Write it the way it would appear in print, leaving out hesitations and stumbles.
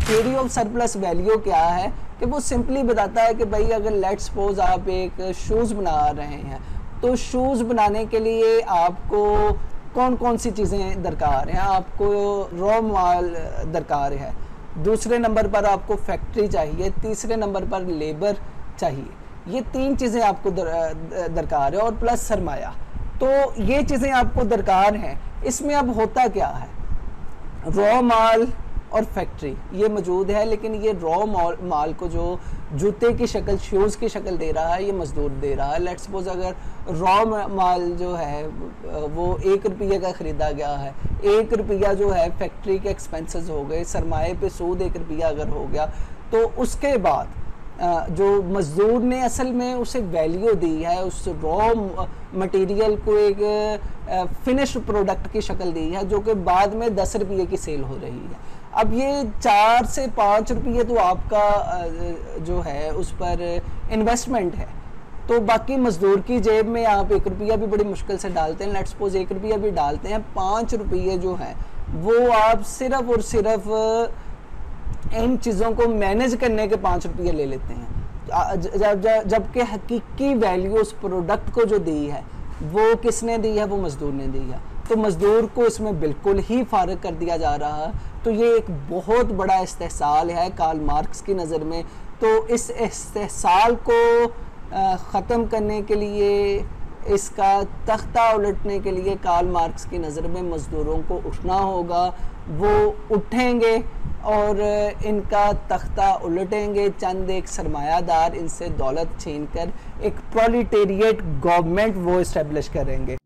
Theory of surplus value क्या है कि वो सिंपली बताता है कि भाई अगर लेट्स सपोज आप एक शूज़ बना रहे हैं तो शूज़ बनाने के लिए आपको कौन कौन सी चीज़ें दरकार हैं। आपको रॉ माल दरकार है, दूसरे नंबर पर आपको फैक्ट्री चाहिए, तीसरे नंबर पर लेबर चाहिए। ये 3 चीज़ें आपको दरकार है और प्लस सरमाया। तो ये चीज़ें आपको दरकार हैं। इसमें अब होता क्या है, रॉ माल और फैक्ट्री ये मौजूद है, लेकिन ये रॉ माल को जो जूते की शक्ल, शूज़ की शक्ल दे रहा है, ये मजदूर दे रहा है। लेट्स सपोज अगर रॉ माल जो है वो 1 रुपये का ख़रीदा गया है, 1 रुपया जो है फैक्ट्री के एक्सपेंसेस हो गए, सरमाए पे सूद 1 रुपया अगर हो गया, तो उसके बाद जो मज़दूर ने असल में उसे वैल्यू दी है, उस रॉ मटेरियल को एक फिनिश्ड प्रोडक्ट की शक्ल दी है, जो कि बाद में 10 रुपये की सेल हो रही है। अब ये 4 से 5 रुपये तो आपका जो है उस पर इन्वेस्टमेंट है, तो बाकी मज़दूर की जेब में आप 1 रुपया भी बड़ी मुश्किल से डालते हैं। लेट्स सपोज 1 रुपया भी डालते हैं, 5 रुपये जो हैं वो आप सिर्फ और सिर्फ इन चीज़ों को मैनेज करने के 5 रुपये ले लेते हैं, जबकि हकीकी वैल्यू उस प्रोडक्ट को जो दी है वो किसने दी है, वो मज़दूर ने दी है। तो मज़दूर को इसमें बिल्कुल ही फारग कर दिया जा रहा है। तो ये एक बहुत बड़ा इस्तेहसाल है कार्ल मार्क्स की नज़र में। तो इस इस्तेहसाल को ख़त्म करने के लिए, इसका तख्ता उलटने के लिए कार्ल मार्क्स की नज़र में मज़दूरों को उठना होगा। वो उठेंगे और इनका तख्ता उलटेंगे। चंद एक सरमायादार इनसे दौलत छीन कर एक प्रोलिटेरिएट गवर्नमेंट वो इस्टेब्लिश करेंगे।